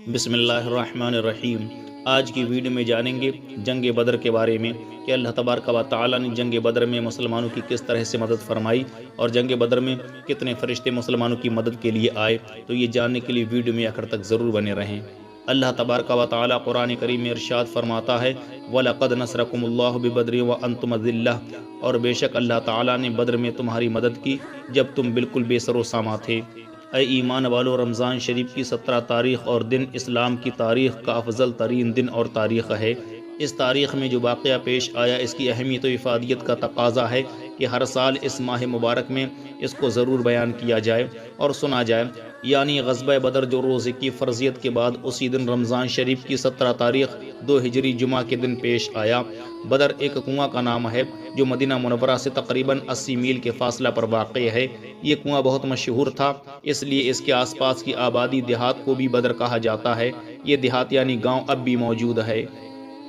بسم اللہ الرحمن الرحیم۔ آج کی ویڈیو میں جانیں گے جنگ بدر کے بارے میں کہ اللہ تبارک و تعالی نے جنگ بدر میں مسلمانوں کی کس طرح سے مدد فرمائی اور جنگ بدر میں کتنے فرشتے مسلمانوں کی مدد کے لیے آئے۔ تو یہ جاننے کے لیے ویڈیو میں آخر تک ضرور بنے رہیں۔ اللہ تبارک و تعالی قرآن کریم میں ارشاد فرماتا ہے وَلَقَدْ نَصْرَكُمُ اللَّهُ بِبَدْرٍ وَأَنْتُمْ أَذِلَّةٌ، اور بے شک اللہ تعالی نے بدر میں تمہاری مدد کی جب تم بالکل بے سر و ساماں تھے۔ اے ایمان والو، رمضان شریف کی 17 تاریخ اور دن اسلام کی تاریخ کا افضل ترین دن اور تاریخ ہے۔ اس تاریخ میں جو واقعہ پیش آیا اس کی اہمیت و افادیت کا تقاضا ہے کہ ہر سال اس ماہ مبارک میں اس کو ضرور بیان کیا جائے اور سنا جائے۔ یعنی غزوہ بدر جو روزے کی فرضیت کے بعد اسی دن رمضان شریف کی 17 تاریخ 2 ہجری جمعہ کے دن پیش آیا۔ بدر ایک کنواں کا نام ہے جو مدینہ منورہ سے تقریباً 80 میل کے فاصلہ پر واقع ہے۔ یہ کنواں بہت مشہور تھا، اس لیے اس کے آس پاس کی آبادی دیہات کو بھی بدر کہا جاتا ہے۔ یہ دیہات یعنی گاؤں اب بھی موجود ہے۔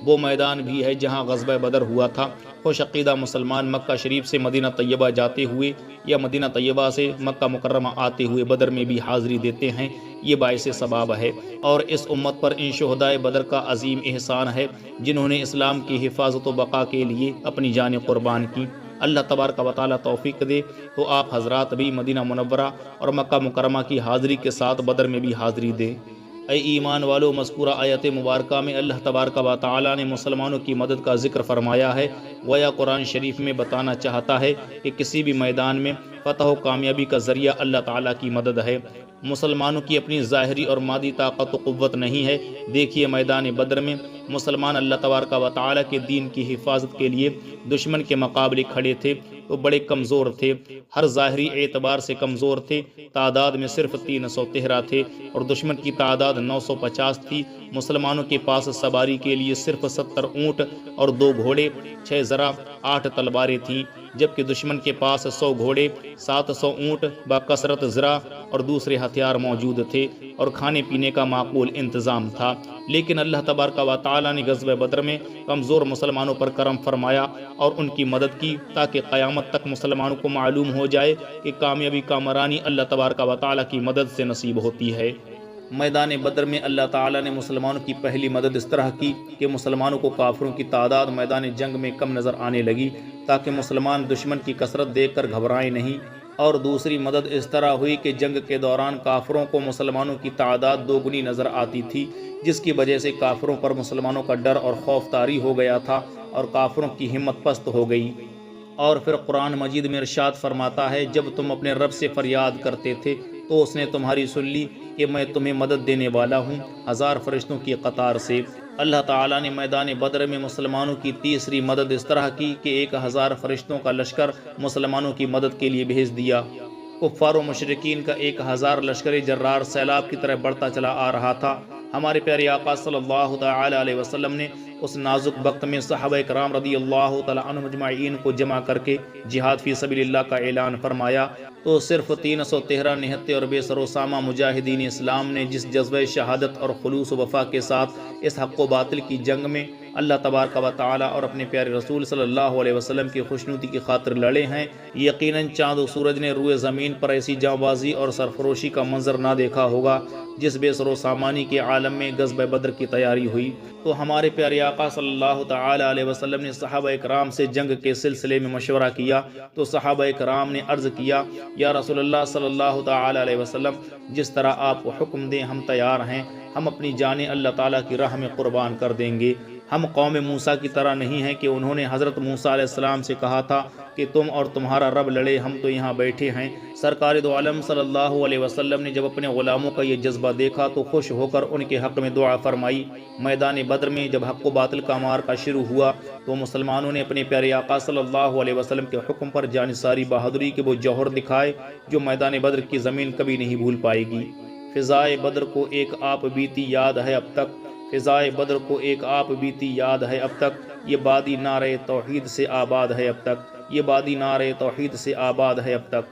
وہ میدان بھی ہے جہاں غزوہ بدر ہوا تھا۔ خوش عقیدہ مسلمان مکہ شریف سے مدینہ طیبہ جاتے ہوئے یا مدینہ طیبہ سے مکہ مکرمہ آتے ہوئے بدر میں بھی حاضری دیتے ہیں، یہ باعث ثواب ہے۔ اور اس امت پر ان شہدائے بدر کا عظیم احسان ہے جنہوں نے اسلام کی حفاظت و بقا کے لیے اپنی جانیں قربان کی۔ اللہ تبارک و تعالی توفیق دے تو آپ حضرات بھی مدینہ منورہ اور مکہ مکرمہ کی حاضری کے ساتھ بدر میں بھی حاضری دیں۔ اے ایمان والو، مذکورہ آیت مبارکہ میں اللہ تبارک و تعالی نے مسلمانوں کی مدد کا ذکر فرمایا ہے۔ گویا قرآن شریف میں بتانا چاہتا ہے کہ کسی بھی میدان میں فتح و کامیابی کا ذریعہ اللہ تعالی کی مدد ہے۔ مسلمانوں کی اپنی ظاہری اور مادی طاقت و قوت نہیں ہے۔ دیکھیے میدان بدر میں مسلمان اللہ تبارک و تعالی کے دین کی حفاظت کے لیے دشمن کے مقابلے کھڑے تھے تو بڑے کمزور تھے، ہر ظاہری اعتبار سے کمزور تھے۔ تعداد میں صرف 313 تھے اور دشمن کی تعداد 950 تھی۔ مسلمانوں کے پاس سواری کے لیے صرف 70 اونٹ اور 2 گھوڑے، 6 ذرا، 8 تلواریں تھیں، جبکہ دشمن کے پاس 100 گھوڑے، 700 اونٹ، بکثرت ذرا اور دوسرے ہتھیار موجود تھے اور کھانے پینے کا معقول انتظام تھا۔ لیکن اللہ تبارک و تعالی نے غزوہ بدر میں کمزور مسلمانوں پر کرم فرمایا اور ان کی مدد کی تاکہ قیامت تک مسلمانوں کو معلوم ہو جائے کہ کامیابی کامرانی اللہ تبارک و تعالی کی مدد سے نصیب ہوتی ہے۔ میدان بدر میں اللہ تعالی نے مسلمانوں کی پہلی مدد اس طرح کی کہ مسلمانوں کو کافروں کی تعداد میدان جنگ میں کم نظر آنے لگی تاکہ مسلمان دشمن کی کثرت دیکھ کر گھبرائیں نہیں، اور دوسری مدد اس طرح ہوئی کہ جنگ کے دوران کافروں کو مسلمانوں کی تعداد 2 گنی نظر آتی تھی، جس کی وجہ سے کافروں پر مسلمانوں کا ڈر اور خوف طاری ہو گیا تھا اور کافروں کی ہمت پست ہو گئی۔ اور پھر قرآن مجید میں ارشاد فرماتا ہے جب تم اپنے رب سے فریاد کرتے تھے تو اس نے تمہاری سن لی کہ میں تمہیں مدد دینے والا ہوں 1000 فرشتوں کی قطار سے۔ اللہ تعالیٰ نے میدان بدر میں مسلمانوں کی تیسری مدد اس طرح کی کہ 1000 فرشتوں کا لشکر مسلمانوں کی مدد کے لیے بھیج دیا۔ کفار و مشرکین کا 1000 لشکر جرار سیلاب کی طرح بڑھتا چلا آ رہا تھا۔ ہمارے پیارے آقا صلی اللہ تعالی علیہ وسلم نے اس نازک وقت میں صحابہ کرام رضی اللہ تعالی عنہم اجمعین کو جمع کر کے جہاد فی سبیل اللہ کا اعلان فرمایا تو صرف 313 نہتے اور بے سر و سامہ مجاہدین اسلام نے جس جذبہ شہادت اور خلوص و وفا کے ساتھ اس حق و باطل کی جنگ میں اللہ تبارک و تعالی اور اپنے پیارے رسول صلی اللہ علیہ وسلم کی خوشنودی کی خاطر لڑے ہیں، یقیناً چاند و سورج نے روئے زمین پر ایسی جانبازی اور سرفروشی کا منظر نہ دیکھا ہوگا جس بے سر و سامانی کے عالم میں غزوہ بدر کی تیاری ہوئی۔ تو ہمارے پیارے آقا صلی اللہ تعالی علیہ وسلم نے صحابہ اکرام سے جنگ کے سلسلے میں مشورہ کیا تو صحابہ اکرام نے عرض کیا یا رسول اللہ صلی اللہ تعالی علیہ وسلم، جس طرح آپ کو حکم دیں ہم تیار ہیں، ہم اپنی جانیں اللہ تعالیٰ کی راہ میں قربان کر دیں گے۔ ہم قوم موسیٰ کی طرح نہیں ہیں کہ انہوں نے حضرت موسیٰ علیہ السلام سے کہا تھا کہ تم اور تمہارا رب لڑے، ہم تو یہاں بیٹھے ہیں۔ سرکار دو عالم صلی اللہ علیہ وسلم نے جب اپنے غلاموں کا یہ جذبہ دیکھا تو خوش ہو کر ان کے حق میں دعا فرمائی۔ میدان بدر میں جب حق و باطل کا معرکہ شروع ہوا تو مسلمانوں نے اپنے پیارے آقا صلی اللہ علیہ وسلم کے حکم پر جانثاری بہادری کے وہ جوہر دکھائے جو میدان بدر کی زمین کبھی نہیں بھول پائے گی۔ فضائے بدر کو ایک آپ بیتی یاد ہے اب تک، فضائے بدر کو ایک آپ بیتی یاد ہے اب تک، یہ بادی نعرہ توحید سے آباد ہے اب تک، یہ بادی نعرہ توحید سے آباد ہے اب تک۔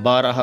12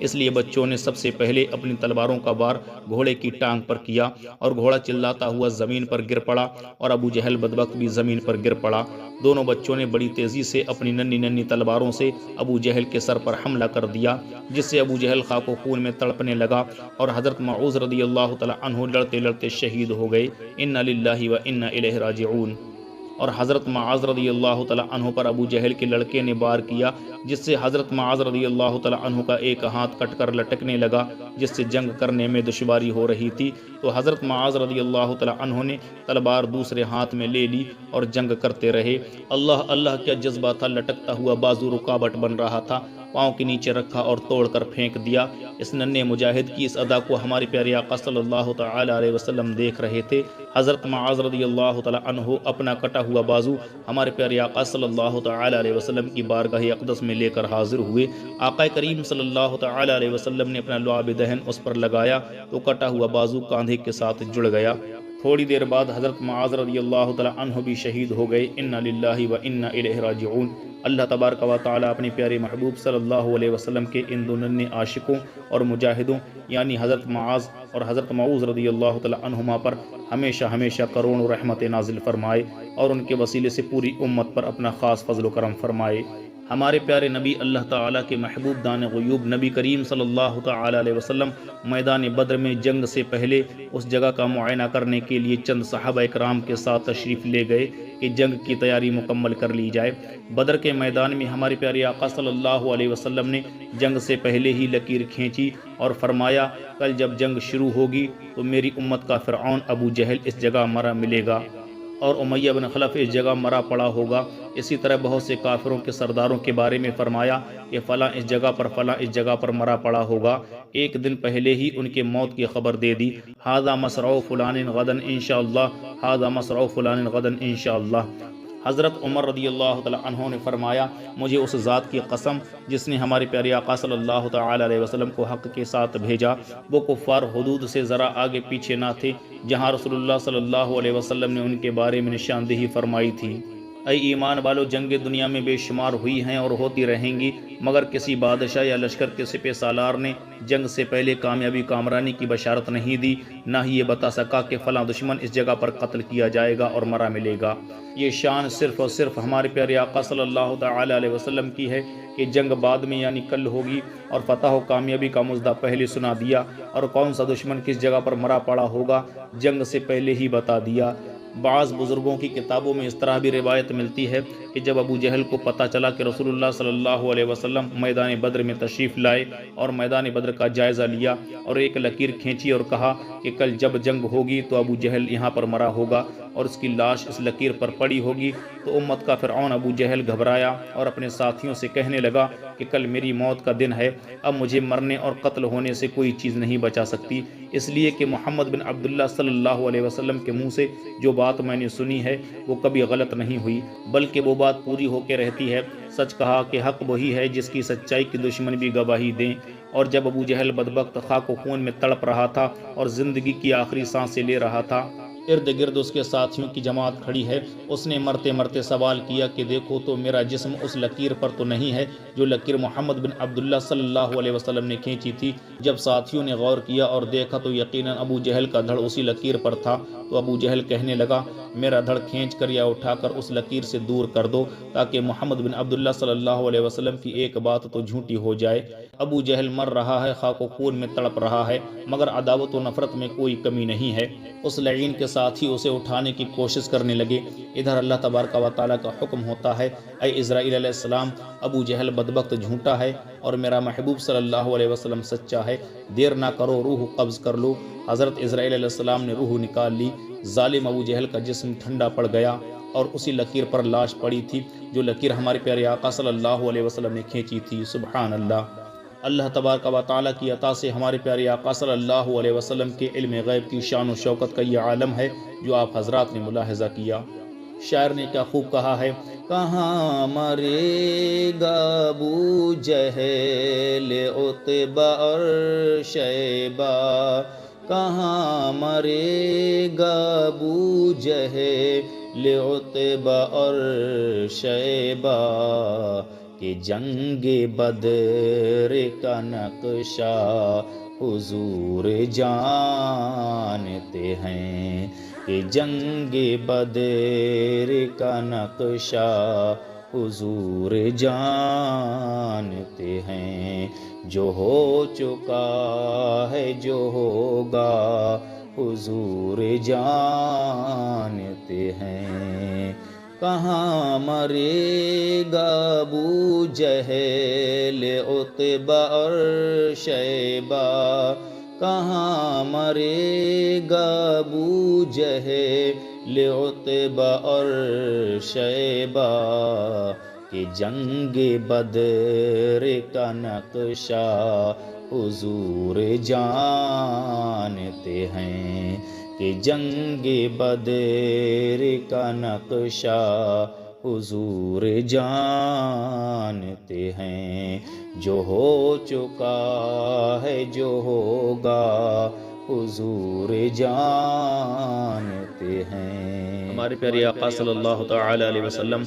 اس لیے بچوں نے سب سے پہلے اپنی تلواروں کا وار گھوڑے کی ٹانگ پر کیا اور گھوڑا چلاتا ہوا زمین پر گر پڑا اور ابو جہل بدبخت بھی زمین پر گر پڑا۔ دونوں بچوں نے بڑی تیزی سے اپنی ننھی ننھی تلواروں سے ابو جہل کے سر پر حملہ کر دیا، جس سے ابو جہل خاک و خون میں تڑپنے لگا اور حضرت معوذ رضی اللہ تعالی عنہ لڑتے لڑتے شہید ہو گئے۔ انا للہ و انا الیہ راجعون۔ اور حضرت معاذ رضی اللہ تعالی عنہ پر ابو جہل کے لڑکے نے وار کیا، جس سے حضرت معاذ رضی اللہ تعالی عنہ کا ایک ہاتھ کٹ کر لٹکنے لگا، جس سے جنگ کرنے میں دشواری ہو رہی تھی۔ تو حضرت معاذ رضی اللہ تعالی عنہ نے تلوار دوسرے ہاتھ میں لے لی اور جنگ کرتے رہے۔ اللہ اللہ کیا جذبہ تھا، لٹکتا ہوا بازو رکاوٹ بن رہا تھا، پاؤں کے نیچے رکھا اور توڑ کر پھینک دیا۔ اس ننھے مجاہد کی اس ادا کو ہمارے پیارے آقا صلی اللہ تعالی علیہ وسلم دیکھ رہے تھے۔ حضرت معاذ رضی اللہ تعالی عنہ اپنا کٹا ہوا بازو ہمارے پیارے آقا صلی اللہ تعالی علیہ وسلم کی بارگاہ اقدس میں لے کر حاضر ہوئے۔ آقا کریم صلی اللہ تعالی علیہ وسلم نے اپنا لعاب دہن اس پر لگایا تو کٹا ہوا بازو کاندھے کے ساتھ جڑ گیا۔ تھوڑی دیر بعد حضرت معاذ رضی اللہ تعالی عنہ بھی شہید ہو گئے۔ انا للہ و انا الیہ راجعون۔ اللہ تبارک و تعالی اپنے پیارے محبوب صلی اللہ علیہ وسلم کے ان دو ننھے عاشقوں اور مجاہدوں یعنی حضرت معاذ اور حضرت معوذ رضی اللہ تعالی عنہما پر ہمیشہ ہمیشہ کروڑوں رحمت نازل فرمائے اور ان کے وسیلے سے پوری امت پر اپنا خاص فضل و کرم فرمائے۔ ہمارے پیارے نبی اللہ تعالیٰ کے محبوب دان غیوب نبی کریم صلی اللہ تعالی علیہ وسلم میدان بدر میں جنگ سے پہلے اس جگہ کا معائنہ کرنے کے لیے چند صحابہ اکرام کے ساتھ تشریف لے گئے کہ جنگ کی تیاری مکمل کر لی جائے۔ بدر کے میدان میں ہمارے پیارے آقا صلی اللہ علیہ وسلم نے جنگ سے پہلے ہی لکیر کھینچی اور فرمایا، کل جب جنگ شروع ہوگی تو میری امت کا فرعون ابو جہل اس جگہ مرا ملے گا اور امیہ بن خلف اس جگہ مرا پڑا ہوگا۔ اسی طرح بہت سے کافروں کے سرداروں کے بارے میں فرمایا کہ فلاں اس جگہ پر فلاں اس جگہ پر مرا پڑا ہوگا۔ ایک دن پہلے ہی ان کے موت کی خبر دے دی، ھذا مصرع فلان غدا انشاءاللہ، ھذا مصرع فلان غدا انشاءاللہ۔ حضرت عمر رضی اللہ تعالی عنہ نے فرمایا، مجھے اس ذات کی قسم جس نے ہمارے پیارے آقا صلی اللہ تعالی علیہ وسلم کو حق کے ساتھ بھیجا، وہ کفار حدود سے ذرا آگے پیچھے نہ تھے جہاں رسول اللہ صلی اللہ علیہ وسلم نے ان کے بارے میں نشاندہی فرمائی تھی۔ اے ایمان والو، جنگیں دنیا میں بے شمار ہوئی ہیں اور ہوتی رہیں گی، مگر کسی بادشاہ یا لشکر کے سپہ سالار نے جنگ سے پہلے کامیابی کامرانی کی بشارت نہیں دی، نہ ہی یہ بتا سکا کہ فلاں دشمن اس جگہ پر قتل کیا جائے گا اور مرا ملے گا۔ یہ شان صرف اور صرف ہمارے پیارے آقا صلی اللہ تعالی علیہ وسلم کی ہے کہ جنگ بعد میں یعنی کل ہوگی اور فتح و کامیابی کا مژدہ پہلے سنا دیا، اور کون سا دشمن کس جگہ پر مرا پڑا ہوگا جنگ سے پہلے ہی بتا دیا۔ بعض بزرگوں کی کتابوں میں اس طرح بھی روایت ملتی ہے کہ جب ابو جہل کو پتہ چلا کہ رسول اللہ صلی اللہ علیہ وسلم میدان بدر میں تشریف لائے اور میدان بدر کا جائزہ لیا اور ایک لکیر کھینچی اور کہا کہ کل جب جنگ ہوگی تو ابو جہل یہاں پر مرا ہوگا اور اس کی لاش اس لکیر پر پڑی ہوگی، تو امت کا فرعون ابو جہل گھبرایا اور اپنے ساتھیوں سے کہنے لگا کہ کل میری موت کا دن ہے، اب مجھے مرنے اور قتل ہونے سے کوئی چیز نہیں بچا سکتی، اس لیے کہ محمد بن عبداللہ صلی اللہ علیہ وسلم کے منہ سے جو بات میں نے سنی ہے وہ کبھی غلط نہیں ہوئی، بلکہ وہ بات پوری ہو کے رہتی ہے۔ سچ کہا کہ حق وہی ہے جس کی سچائی کی دشمن بھی گواہی دیں۔ اور جب ابو جہل بدبخت خاک و خون میں تڑپ رہا تھا اور زندگی کی آخری سانسیں لے رہا تھا، ارد گرد اس کے ساتھیوں کی جماعت کھڑی ہے، اس نے مرتے مرتے سوال کیا کہ دیکھو تو میرا جسم اس لکیر پر تو نہیں ہے جو لکیر محمد بن عبداللہ صلی اللہ علیہ وسلم نے کھینچی تھی۔ جب ساتھیوں نے غور کیا اور دیکھا تو یقیناً ابو جہل کا دھڑ اسی لکیر پر تھا، تو ابو جہل کہنے لگا، میرا دھڑ کھینچ کر یا اٹھا کر اس لکیر سے دور کر دو تاکہ محمد بن عبداللہ صلی اللہ علیہ وسلم کی ایک بات تو جھوٹی ہو جائے۔ ابو جہل مر رہا ہے، خاک و خون میں تڑپ رہا ہے، مگر عداوت و نفرت میں کوئی کمی نہیں ہے۔ اس لعین کے ساتھ ہی اسے اٹھانے کی کوشش کرنے لگے۔ ادھر اللہ تبارک و تعالیٰ کا حکم ہوتا ہے، اے اسرائیل علیہ السلام، ابو جہل بدبخت جھوٹا ہے اور میرا محبوب صلی اللہ علیہ وسلم سچا ہے، دیر نہ کرو، روح قبض کر لو۔ حضرت اسرائیل علیہ السلام نے روح نکال لی، ظالم ابو جہل کا جسم ٹھنڈا پڑ گیا اور اسی لکیر پر لاش پڑی تھی جو لکیر ہمارے پیارے آقا صلی اللہ علیہ وسلم نے کھینچی تھی۔ سبحان اللہ۔ اللہ تبارک و تعالیٰ کی عطا سے ہمارے پیارے آقا صلی اللہ علیہ وسلم کے علم غیب کی شان و شوکت کا یہ عالم ہے جو آپ حضرات نے ملاحظہ کیا۔ شاعر نے کیا خوب کہا ہے، کہاں مرے گا ابو جہل عتبہ اور شیبہ، کہاں مرے گا ابو جہل عتبہ اور شیبہ، کہ جنگ بدر کا نقشہ حضور جانتے ہیں، کہ جنگ بدر کا نقشہ حضور جانتے ہیں، جو ہو چکا ہے جو ہوگا حضور جانتے ہیں۔ کہاں مرے گا ابو جہل عتبہ اور شیبہ، کہاں مرے گا ابو جہل عتبہ اور شیبہ، کہ جنگ بدر کا نقشہ حضور جانتے ہیں، کہ جنگ بدر کا نقشہ حضور جانتے ہیں، جو ہو چکا ہے جو ہوگا حضور جانتے ہیں۔ ہمارے پیارے آقا صلی اللہ تعالی علیہ وسلم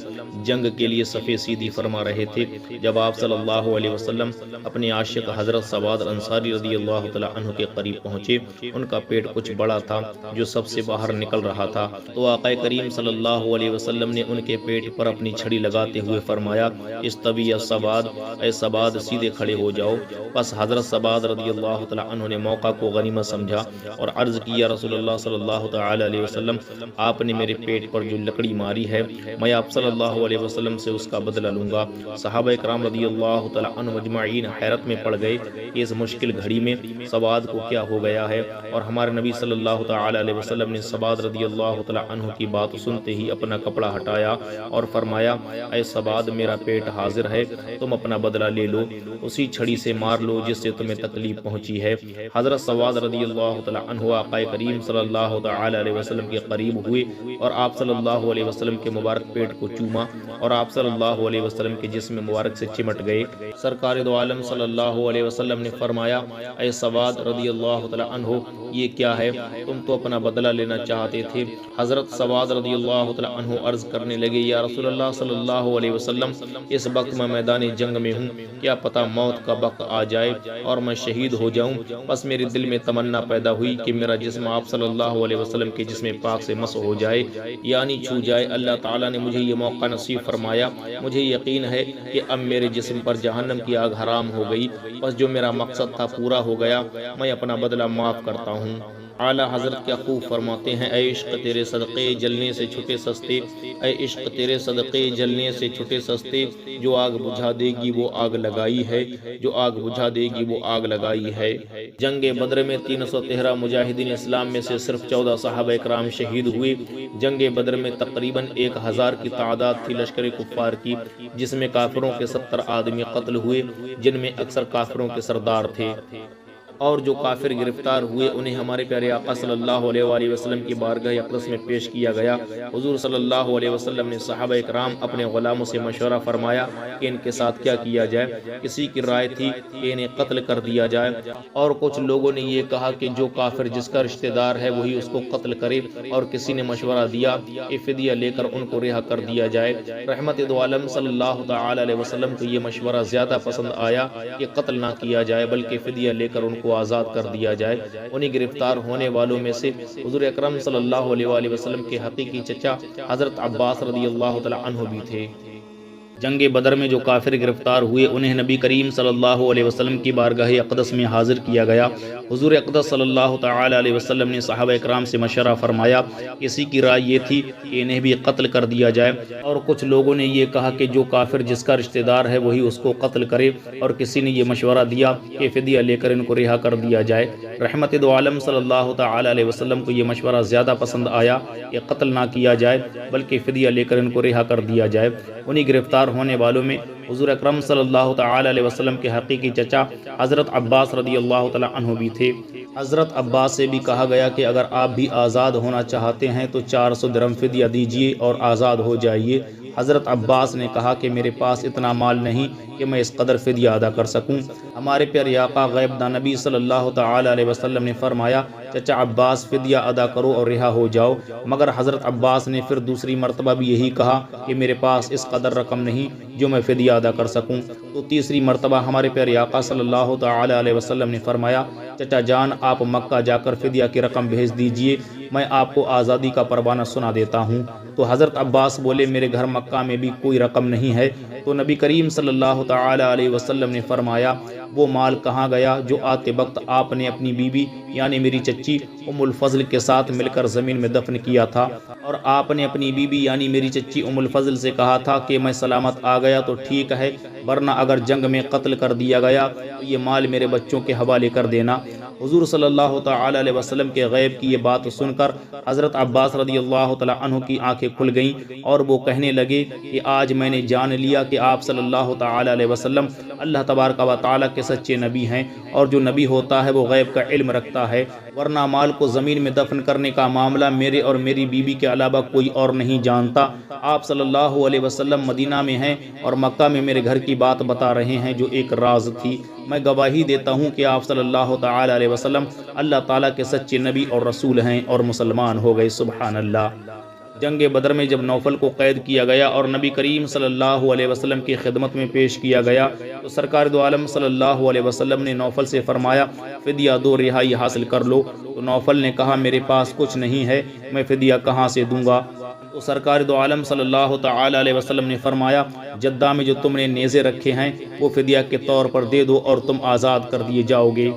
جنگ کے لیے صفیں سیدھی فرما رہے تھے جب آپ صلی اللہ علیہ وسلم اپنے عاشق حضرت سواد انصاری رضی اللہ تعالی عنہ کے قریب پہنچے۔ ان کا پیٹ کچھ بڑا تھا جو سب سے باہر نکل رہا تھا، تو آقا کریم صلی اللہ علیہ وسلم نے ان کے پیٹ پر اپنی چھڑی لگاتے ہوئے فرمایا، استوی یا سواد، اے سواد سیدھے کھڑے ہو جاؤ۔ بس حضرت سواد رضی اللہ تعالی عنہ نے موقع کو غنیمت سمجھا اور عرض کیا، رسول اللہ صلی اللہ تعالی علیہ وسلم، آپ نے میرے پیٹ پر جو لکڑی ماری ہے میں آپ صلی اللہ علیہ وسلم سے اس کا بدلہ لوں گا۔ صحابہ کرام رضی اللہ تعالی عنہ مجمعین حیرت میں پڑ گئے کہ اس مشکل گھڑی میں سواد کو کیا ہو گیا ہے، اور ہمارے نبی صلی اللہ تعالی علیہ وسلم نے سواد رضی اللہ تعالی عنہ کی بات سنتے ہی اپنا کپڑا ہٹایا اور فرمایا، اے سواد میرا پیٹ حاضر ہے، تم اپنا بدلہ لے لو، اسی چھڑی سے مار لو جس سے تمہیں تکلیف پہنچی ہے۔ حضرت سواد رضی اللہ تعالی عنہ آقا کریم صلی اللہ تعالی علیہ وسلم کے قریب ہوئے اور آپ صلی اللہ علیہ وسلم کے مبارک پیٹ کو چوما اور آپ صلی اللہ علیہ وسلم کے جسم مبارک سے چمٹ گئے۔ سرکار دو عالم صلی اللہ علیہ وسلم نے فرمایا، اے سواد رضی اللہ تعالی عنہ، یہ کیا ہے؟ تم تو اپنا بدلہ لینا چاہتے تھے۔ حضرت سواد رضی اللہ تعالی عنہ عرض کرنے لگے، یا رسول اللہ صلی اللہ علیہ وسلم، اس وقت میں میدان جنگ میں ہوں، کیا پتہ موت کا وقت آ جائے اور میں شہید ہو جاؤں۔ بس میرے دل میں تمنا پیدا ہوئی کہ میرا جسم آپ صلی اللہ علیہ وسلم کے جسم پاک سے مسح ہو جائے، یعنی چھو جائے۔ اللہ تعالیٰ نے مجھے یہ موقع نصیب فرمایا۔ مجھے یقین ہے کہ اب میرے جسم پر جہنم کی آگ حرام ہو گئی، بس جو میرا مقصد تھا پورا ہو گیا، میں اپنا بدلہ معاف کرتا ہوں۔ اعلیٰ حضرت کیا خوب فرماتے ہیں، اے عشق تیرے صدقے جلنے سے چھٹے سستے، اے عشق تیرے صدقے جلنے سے چھٹے سستے، جو آگ بجھا دے گی وہ آگ لگائی ہے، جو آگ بجھا دے گی وہ آگ لگائی ہے۔ جنگ بدر میں 313 مجاہدین اسلام میں سے صرف 14 صحابہ کرام شہید ہوئے۔ جنگ بدر میں تقریباً 1000 کی تعداد تھی لشکر کفار کی، جس میں کافروں کے 70 آدمی قتل ہوئے، جن میں اکثر کافروں کے سردار تھے، اور جو کافر گرفتار ہوئے انہیں ہمارے پیارے آقا صلی اللہ علیہ وآلہ وسلم کی بارگاہ اقدس میں پیش کیا گیا۔ حضور صلی اللہ علیہ وسلم نے صحابہ کرام اپنے غلاموں سے مشورہ فرمایا کہ ان کے ساتھ کیا کیا جائے۔ کسی کی رائے تھی کہ انہیں قتل کر دیا جائے، اور کچھ لوگوں نے یہ کہا کہ جو کافر جس کا رشتہ دار ہے وہی اس کو قتل کرے، اور کسی نے مشورہ دیا کہ فدیہ لے کر ان کو رہا کر دیا جائے۔ رحمت دو عالم صلی اللہ تعالی علیہ وسلم کو یہ مشورہ زیادہ پسند آیا کہ قتل نہ کیا جائے بلکہ فدیہ لے کر ان کو آزاد کر دیا جائے۔ انہیں گرفتار ہونے والوں میں سے حضور اکرم صلی اللہ علیہ وآلہ وسلم کے حقیقی چچا حضرت عباس رضی اللہ تعالی عنہ بھی تھے۔ جنگ بدر میں جو کافر گرفتار ہوئے انہیں نبی کریم صلی اللہ علیہ وسلم کی بارگاہ اقدس میں حاضر کیا گیا۔ حضور اقدس صلی اللہ تعالی علیہ وسلم نے صحابہ کرام سے مشورہ فرمایا۔ کسی کی رائے یہ تھی کہ انہیں بھی قتل کر دیا جائے، اور کچھ لوگوں نے یہ کہا کہ جو کافر جس کا رشتہ دار ہے وہی اس کو قتل کرے، اور کسی نے یہ مشورہ دیا کہ فدیہ لے کر ان کو رہا کر دیا جائے۔ رحمت دو عالم صلی اللہ تعالی علیہ وسلم کو یہ مشورہ زیادہ پسند آیا کہ قتل نہ کیا جائے بلکہ فدیہ لے کر ان کو رہا کر دیا جائے۔ انہیں گرفتار ہونے والوں میں حضور اکرم صلی اللہ تعالی علیہ وسلم کے حقیقی چچا حضرت عباس رضی اللہ تعالی عنہ بھی تھے۔ حضرت عباس سے بھی کہا گیا کہ اگر آپ بھی آزاد ہونا چاہتے ہیں تو 400 درہم فدیہ دیجیے اور آزاد ہو جائیے۔ حضرت عباس نے کہا کہ میرے پاس اتنا مال نہیں کہ میں اس قدر فدیہ ادا کر سکوں۔ ہمارے پیارے آقا غیب داں نبی صلی اللہ تعالی علیہ وسلم نے فرمایا چچا عباس فدیہ ادا کرو اور رہا ہو جاؤ، مگر حضرت عباس نے پھر دوسری مرتبہ بھی یہی کہا کہ میرے پاس اس قدر رقم نہیں جو میں فدیہ ادا کر سکوں۔ تو تیسری مرتبہ ہمارے پیارے آقا صلی اللہ تعالی علیہ وسلم نے فرمایا چچا جان آپ مکہ جا کر فدیہ کی رقم بھیج دیجئے، میں آپ کو آزادی کا پروانہ سنا دیتا ہوں۔ تو حضرت عباس بولے میرے گھر مکہ میں بھی کوئی رقم نہیں ہے۔ تو نبی کریم صلی اللہ تعالی علیہ وسلم نے فرمایا وہ مال کہاں گیا جو آتے وقت آپ نے اپنی بیوی یعنی میری چچی ام الفضل کے ساتھ مل کر زمین میں دفن کیا تھا، اور آپ نے اپنی بیوی یعنی میری چچی ام الفضل سے کہا تھا کہ میں سلامت آ گیا تو ٹھیک ہے، ورنہ اگر جنگ میں قتل کر دیا گیا تو یہ مال میرے بچوں کے حوالے کر دینا۔ حضور صلی اللہ تعالی علیہ وسلم کے غیب کی یہ بات سن کر حضرت عباس رضی اللہ تعالی عنہ کی آنکھیں کھل گئیں اور وہ کہنے لگے کہ آج میں نے جان لیا کہ آپ صلی اللہ تعالی علیہ وسلم اللہ تبارک و تعالی کے سچے نبی ہیں، اور جو نبی ہوتا ہے وہ غیب کا علم رکھتا ہے، ورنہ مال کو زمین میں دفن کرنے کا معاملہ میرے اور میری بیوی کے علاوہ کوئی اور نہیں جانتا۔ آپ صلی اللہ علیہ وسلم مدینہ میں ہیں اور مکہ میں میرے گھر کی بات بتا رہے ہیں جو ایک راز تھی۔ میں گواہی دیتا ہوں کہ آپ صلی اللہ تعالی علیہ وسلم اللہ تعالیٰ کے سچے نبی اور رسول ہیں اور مسلمان ہو گئے۔ سبحان اللہ۔ جنگ بدر میں جب نوفل کو قید کیا گیا اور نبی کریم صلی اللہ علیہ وسلم کی خدمت میں پیش کیا گیا تو سرکار دو عالم صلی اللہ علیہ وسلم نے نوفل سے فرمایا فدیہ دو، رہائی حاصل کر لو۔ تو نوفل نے کہا میرے پاس کچھ نہیں ہے، میں فدیہ کہاں سے دوں گا؟ تو سرکار دو عالم صلی اللہ تعالی علیہ وسلم نے فرمایا جدہ میں جو تم نے نیزے رکھے ہیں وہ فدیہ کے طور پر دے دو اور تم آزاد کر دیے جاؤ گے۔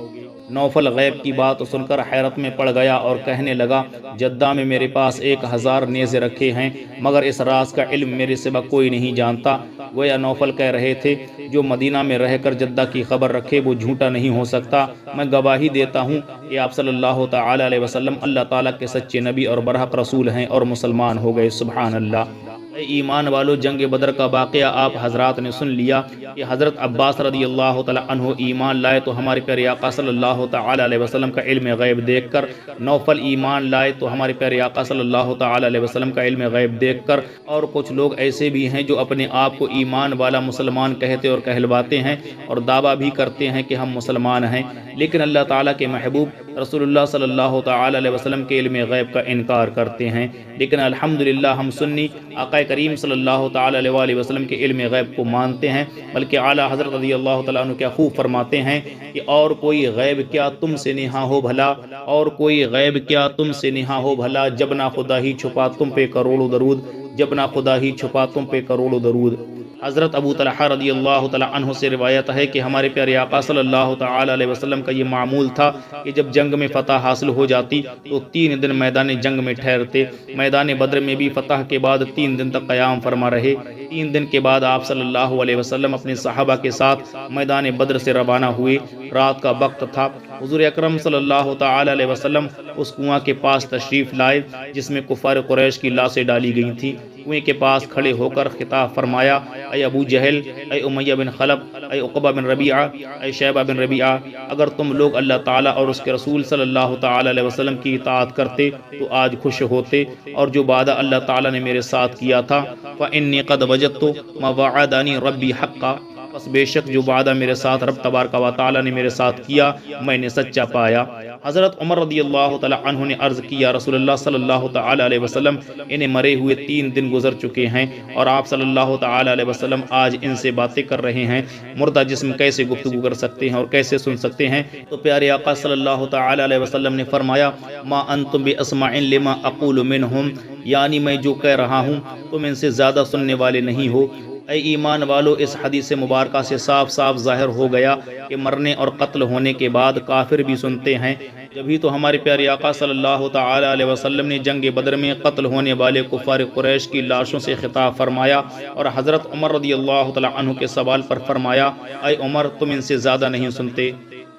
نوفل غیب کی بات سن کر حیرت میں پڑ گیا اور کہنے لگا جدہ میں میرے پاس 1000 نیزے رکھے ہیں، مگر اس راز کا علم میرے سوا کوئی نہیں جانتا۔ گویا نوفل کہہ رہے تھے جو مدینہ میں رہ کر جدہ کی خبر رکھے وہ جھوٹا نہیں ہو سکتا۔ میں گواہی دیتا ہوں کہ آپ صلی اللہ تعالی علیہ وسلم اللہ تعالیٰ کے سچے نبی اور برحق رسول ہیں اور مسلمان ہو گئے۔ سبحان اللہ۔ اے ایمان والو، جنگ بدر کا واقعہ آپ حضرات نے سن لیا کہ حضرت عباس رضی اللہ تعالی عنہ ایمان لائے تو ہمارے پیارے آقا صلی اللہ تعالی علیہ وسلم کا علم غیب دیکھ کر، نوفل ایمان لائے تو ہمارے پیارے آقا صلی اللہ تعالی علیہ وسلم کا علم غیب دیکھ کر، اور کچھ لوگ ایسے بھی ہیں جو اپنے آپ کو ایمان والا مسلمان کہتے اور کہلواتے ہیں اور دعویٰ بھی کرتے ہیں کہ ہم مسلمان ہیں، لیکن اللہ تعالیٰ کے محبوب رسول اللہ صلی اللہ تعالی علیہ وسلم کے علم غیب کا انکار کرتے ہیں۔ لیکن الحمدللہ ہم سنی آقا کریم صلی اللہ تعالی علیہ وآلہ وسلم کے علم غیب کو مانتے ہیں، بلکہ اعلیٰ حضرت رضی اللہ تعالیٰ عنہ کیا خوب فرماتے ہیں کہ اور کوئی غیب کیا تم سے نہا ہو بھلا، اور کوئی غیب کیا تم سے نہا ہو بھلا، جب نہ خدا ہی چھپا تم پہ کروڑوں درود، جب نہ خدا ہی چھپا تم پہ کروڑوں درود۔ حضرت ابو طلحہ رضی اللہ تعالیٰ عنہ سے روایت ہے کہ ہمارے پیارے آقا صلی اللہ تعالی علیہ وسلم کا یہ معمول تھا کہ جب جنگ میں فتح حاصل ہو جاتی تو 3 دن میدان جنگ میں ٹھہرتے۔ میدان بدر میں بھی فتح کے بعد 3 دن تک قیام فرما رہے۔ 3 دن کے بعد آپ صلی اللہ علیہ وسلم اپنے صحابہ کے ساتھ میدان بدر سے روانہ ہوئے۔ رات کا وقت تھا۔ حضور اکرم صلی اللہ تعالی علیہ وسلم اس کنواں کے پاس تشریف لائے جس میں کفار قریش کی لاشیں ڈالی گئی تھیں۔ کنویں کے پاس کھڑے ہو کر خطاب فرمایا، اے ابو جہل، اے امیہ بن خلف، اے عقبہ بن ربیعہ، اے شیبہ بن ربیعہ، اگر تم لوگ اللہ تعالیٰ اور اس کے رسول صلی اللہ تعالی علیہ وسلم کی اطاعت کرتے تو آج خوش ہوتے، اور جو وعدہ اللہ تعالیٰ نے میرے ساتھ کیا تھا فإنی قد وجدت ما وعدنی ربی حقا، بس بے شک جو وعدہ میرے ساتھ رب تبارک و تعالیٰ نے میرے ساتھ کیا میں نے سچا پایا۔ حضرت عمر رضی اللہ تعالی عنہ نے عرض کیا رسول اللہ صلی اللہ تعالی علیہ وسلم انہیں مرے ہوئے 3 دن گزر چکے ہیں اور آپ صلی اللہ تعالی علیہ وسلم آج ان سے باتیں کر رہے ہیں، مردہ جسم کیسے گفتگو کر سکتے ہیں اور کیسے سن سکتے ہیں؟ تو پیارے آقا صلی اللہ تعالی علیہ وسلم نے فرمایا ما انتم باسمع لما اقول منہم، یعنی میں جو کہہ رہا ہوں تم ان سے زیادہ سننے والے نہیں ہو۔ اے ایمان والو، اس حدیث مبارکہ سے صاف صاف ظاہر ہو گیا کہ مرنے اور قتل ہونے کے بعد کافر بھی سنتے ہیں۔ جبھی تو ہمارے پیارے آقا صلی اللہ تعالی علیہ وسلم نے جنگ بدر میں قتل ہونے والے کفار قریش کی لاشوں سے خطاب فرمایا اور حضرت عمر رضی اللہ تعالی عنہ کے سوال پر فرمایا، اے عمر تم ان سے زیادہ نہیں سنتے؟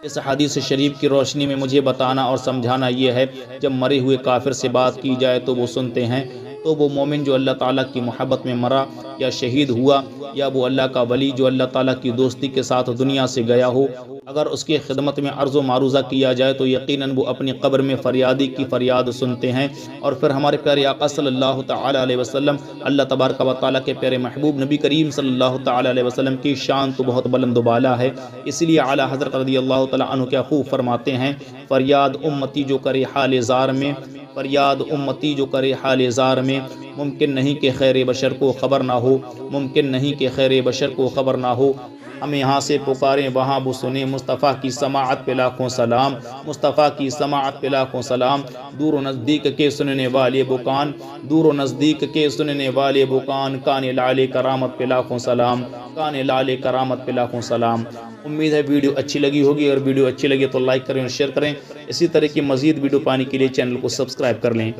اس حدیث شریف کی روشنی میں مجھے بتانا اور سمجھانا یہ ہے جب مرے ہوئے کافر سے بات کی جائے تو وہ سنتے ہیں، تو وہ مومن جو اللہ تعالیٰ کی محبت میں مرا یا شہید ہوا، یا وہ اللہ کا ولی جو اللہ تعالیٰ کی دوستی کے ساتھ دنیا سے گیا ہو، اگر اس کی خدمت میں عرض و معروضہ کیا جائے تو یقیناً وہ اپنی قبر میں فریادی کی فریاد سنتے ہیں۔ اور پھر ہمارے پیارے آقا صلی اللہ تعالی علیہ وسلم، اللہ تبارک و تعالیٰ کے پیارے محبوب نبی کریم صلی اللہ تعالی علیہ وسلم کی شان تو بہت بلند و بالا ہے، اس لیے اعلی حضرت رضی اللہ تعالیٰ عنہ کیا خوب فرماتے ہیں، فریاد امتی جو کرے حال زار میں، فریاد امتی جو کرے حال زار میں، ممکن نہیں کہ خیر بشر کو خبر نہ ہو، ممکن نہیں کہ خیر بشر کو خبر نہ ہو۔ ہم یہاں سے پکاریں وہاں وہ سنیں، مصطفیٰ کی سماعت پہ لاکھوں سلام، مصطفیٰ کی سماعت پہ لاکھوں سلام۔ دور و نزدیک کے سننے والے بکان، دور و نزدیک کے سننے والے بکان، کان لعل کرامت پہ لاکھوں سلام، کان لعل کرامت پہ لاکھوں سلام۔ امید ہے ویڈیو اچھی لگی ہوگی، اور ویڈیو اچھی لگی تو لائک کریں اور شیئر کریں۔ اسی طرح کی مزید ویڈیو پانے کے لیے چینل کو سبسکرائب کر لیں۔